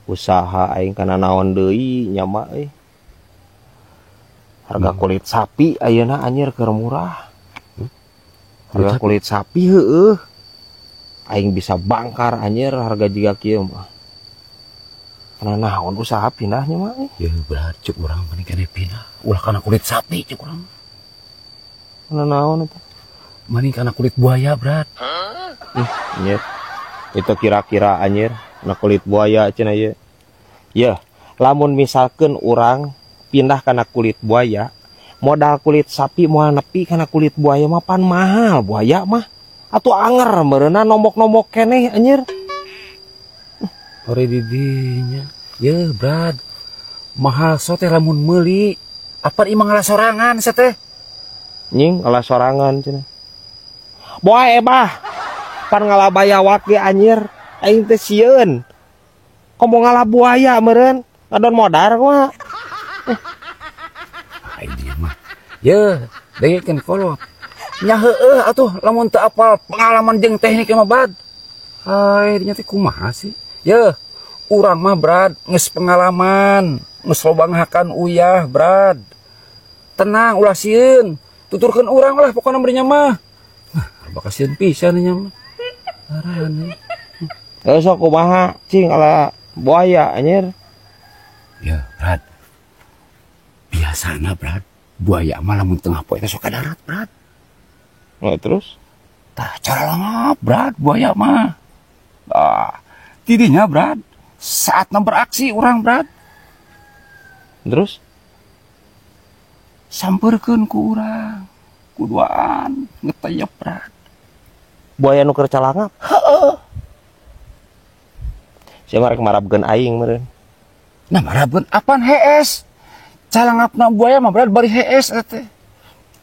usaha aing kana naon deui nya mah harga kulit sapi ayeuna anjir keur murah. Harga kulit sapi heueuh aing bisa bangkar anjir harga jiga kieu mah. Kana naon usaha pindahnya mah ya berat cuk urang mending kene pindah ulah kana kulit sapi cuk urang. Kana naon eta mending kana kulit buaya berat. Anjir itu kira-kira anjir na kulit buaya cenah ieu. Ya, lamun misalkan orang pindah kana kulit buaya, modal kulit sapi moal nepi kana kulit buaya mah pan mahal buaya mah. Atuh anger meureunna nombok-nombok keneh anjir. Ore didinya. Ya, Brad. Mahal so teh lamun meuli. Apa imang ngalah sorangan sa teh? Nying ngalah sorangan cenah. Boa bah. Pan ngalah bayawak ge anjir. Aing teh sieun. Komo ngalah buaya meureun. Adon modar mah. Aing dia mah. Ya, dengekeun kolot. Nya heueuh atuh lamun teu apal pengalaman jeung teknik mah Brad. Hai, dinya teh kumaha sih? Ya, urang mah Brad, geus pengalaman, geus loba ngahakan uyah Brad. Tenang ulah sieun, tuturkeun urang lah pokona berinya mah. Nah, bakal sieun pisan nya mah. Arane. Sok kumaha cing ala buaya anjir. Ya, Brad. Biasana Brad, buaya mah lamun tengah poe teh sok ka darat, Brad. Nah, terus? Tah cara langap Brad buaya mah. Tidinya Brad, saatnya beraksi orang Brad. Terus? Samperkeun ku urang, kuduaan ngeteyep Brad. Buaya nu keur calangap? Heeh. Sia marek marabkeun aing meureun. Nah marabkeun apaan hees? Calangapna buaya mah Brad bari hees eta teh.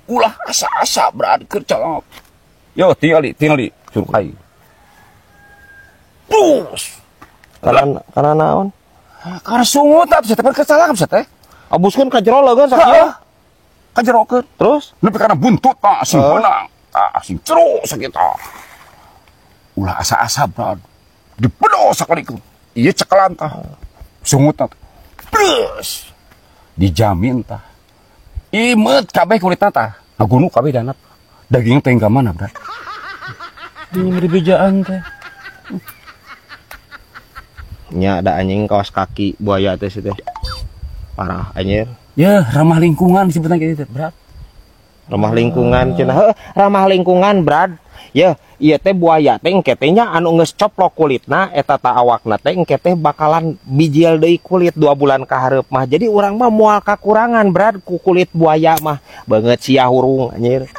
Ulah asa-asa Brad keur calangap. Yo tingali suruh aing. Terus Karena naon? Karena sungut atuh teh kesalahkan teh. Abuskeun ka jero leungeun sakieu. Kajerokeun. Terus? Nepi kana buntut tah sing beunang. Sing cero sakitu. Ulah asa-asa Brad. Dipedo sakalikeun. Ieu cekelan tah. Sungutna teh. Terus dijamin tah. Imet kabeh kulitna tah. Ngagunu kabeh danat. Daging teh ka mana Brad? Di bejaan teh. Nya ada anjing kaos kaki buaya teh teh. Parah anjir. Ya, ramah lingkungan disebutna kitu, Brad. Ramah lingkungan cenah. Heuh, ramah lingkungan, Brad. Ya, ieu teh buaya teh engke teh nya anu geus coplok kulitna eta teh awakna teh engke teh bakalan bijil deui kulit 2 bulan ka hareup mah. Jadi urang mah moal kakurangan, Brad, ku kulit buaya mah. Beungeut sia hurung anjir.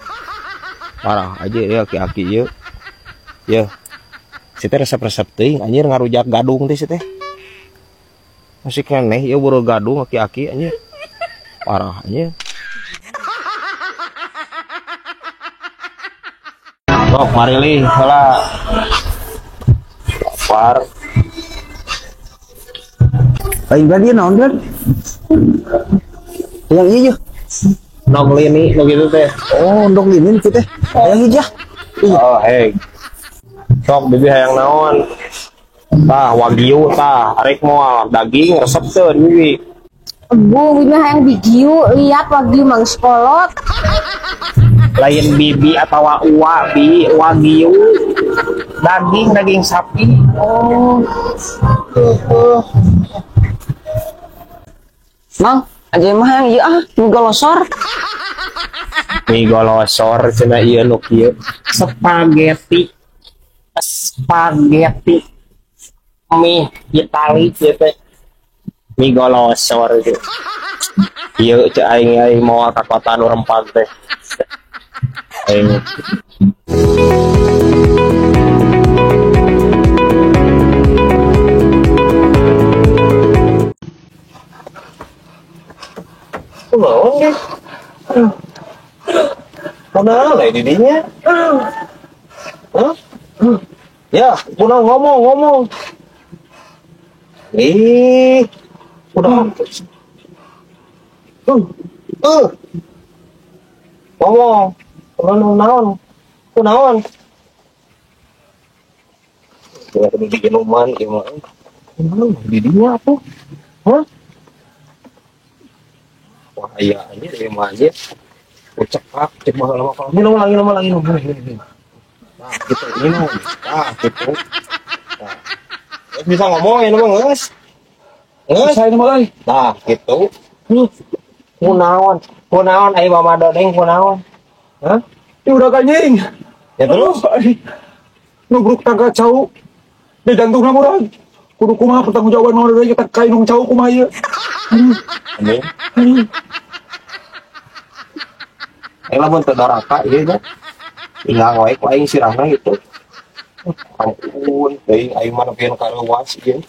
Parah aja ya aki-aki ieu. Ya. Si teh resep-resep teuing anjir ngarujak gadung teh si teh. Masih keneh ieu buru gadung aki-aki anjir. Parah anjir. Sok mari lih heula. Lapar. Aing dia naon kan? Yang ieu. Nog lini nu kitu teh. Oh, ndok linin kitu teh. Yang hijah. Oh, hei. Sok bibi hayang naon? Tah wagyu tah, arek moal daging resepkeun bibi. Bu, bibi hayang bigiu, lihat wagyu mang sekolot. Lain bibi atau uwa bi wagyu. Daging sapi. Oh. Mang, aja mah hayang ieu mie golosor. Mie golosor cenah ieu nu kieu. Spaghetti mie Itali kieu teh. Mie golosor gitu. Ieu cek aing moal ka kota nu rempag teh. Aing mau deh. Mana lah didinya? Hah? Ya, udah ngomong. Udah. Ngomong. Kunaon? Ya kudu digeuman ieu mah. Di dia apa? Hah? Wah, iya ini dari mana? Cek cek lama kalau minum lagi minum. Nah, gitu minum. Nah, gitu. Nah, terus bisa ngomongin bang, nges. Saya nama lain. Nah, gitu. Kunaon, ayo mama dodeng kunaon. Hah? Ini udah kanjing. Ya terus? Nubruk tangga cau. Di jantung nama orang. Kudu kumaha pertanggung jawaban mau dari kita kain nung cau kumaha ya. Anjing. Ayo lah bentuk doraka, iya kan? Tinggal wae ku aing sirahna gitu. Ampun, teuing aing mah nepian karewas ieu.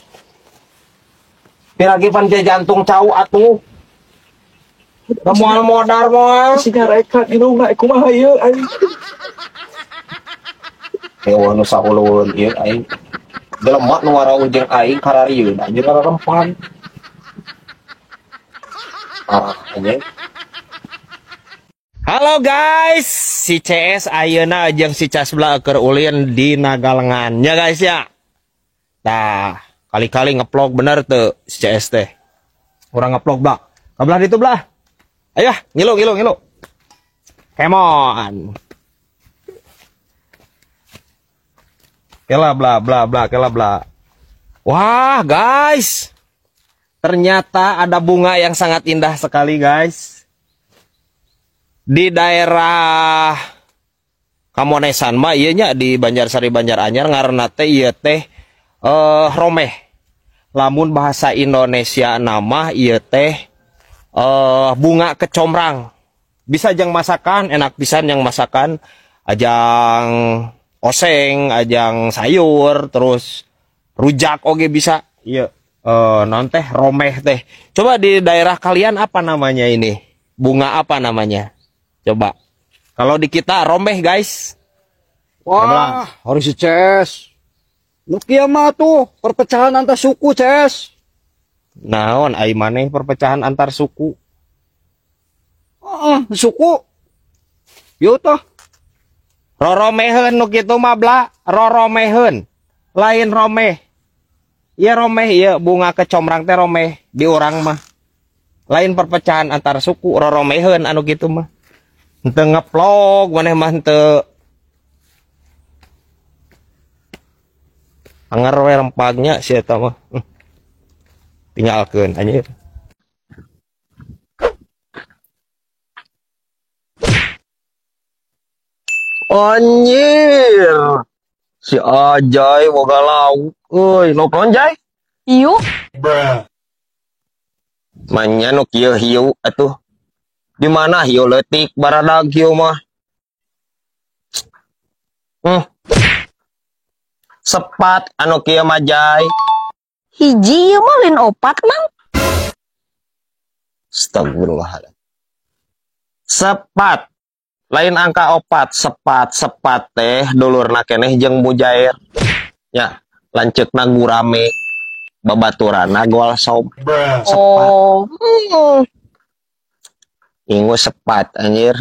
Piragi pan teh jantung cau atuh. Moal modar moal. Sinya reka inung na kumaha ieu aing. Hewan nu saulueun ieu aing. Jelema nu waraung jeung aing kararieun anjeun rarempan. Parah anjing. Halo guys, si CS ayeuna jeung si Casbla keur ulin di Nagalengan ya guys ya. Nah, kali-kali ngeplog bener tuh si CS teh. Urang ngeplog blah. Kabelah ditu belah. Ayo, ngilu. Come on. Kela bla. Wah, guys. Ternyata ada bunga yang sangat indah sekali, guys. Di daerah Kamonesan mah ieu nya di Banjarsari Banjaranyar ngaranna teh ieu teh romeh. Lamun bahasa Indonesia nama ieu teh bunga kecombrang. Bisa jang masakan, enak pisan yang masakan, ajang oseng, ajang sayur, terus rujak oge bisa. Ieu non teh romeh teh. Coba di daerah kalian apa namanya ini? Bunga apa namanya? Coba. Kalau di kita romeh, guys. Wah, harus si CS. Nu kieu mah tuh perpecahan antar suku, CS. Naon ai maneh perpecahan antar suku? Suku. Yo toh. Roromeheun nu kitu mah bla, roromeheun. Lain romeh. Iya romeh ieu bunga kecombrang teh romeh di urang mah. Lain perpecahan antar suku, roromeheun anu kitu mah. Henteu ngeplog maneh mah henteu. Anger we rempagnya si eta mah. Tinggalkeun anjir. Anjir. Si Ajay boga lauk. Euy, lo Jay? Iu, Manya nu kieu hiu atuh. Di mana hiu leutik baradag hiu mah? Sepat anu kieu mah Jay. hiji ieu mah lain opat mang. Astagfirullahaladzim. Sepat. Lain angka opat, sepat teh dulurna keneh jeung mujair. Ya, lanceukna gurame. Babaturana goal sob. Sepat. Oh, Ingu sepat anjir.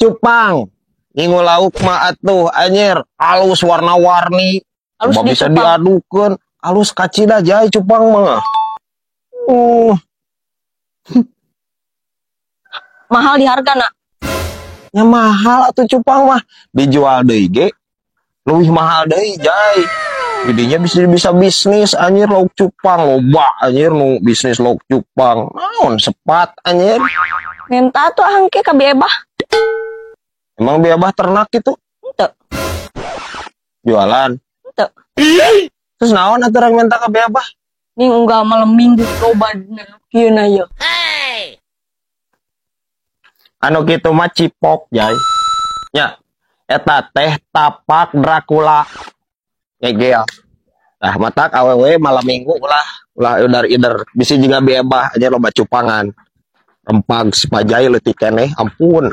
Cupang. Ingu lauk mah atuh anjir. Alus warna-warni. Alus Coba di bisa cupang. diadukeun. Alus kacida Jay cupang mah. mahal di harga nak. Ya mahal atuh cupang mah. Dijual deui ge. Leuwih mahal deui Jay. Jadinya bisa bisnis anjir lauk cupang loba anjir nu bisnis lauk cupang. Naon sepat anjir. Minta tuh angke ka bebah. Emang biabah ternak itu Henteu, jualan. henteu. Terus naon atuh rek minta ka biabah? Ning unggal malam minggu loba kieu na ieu. Anu kitu mah cipok Jay. Nya eta teh tapak Dracula. Ya. Nah, matak awewe malam minggu ulah idar bisi juga biabah aja loba cupangan. Rempag si Pajay leutik keneh ampun.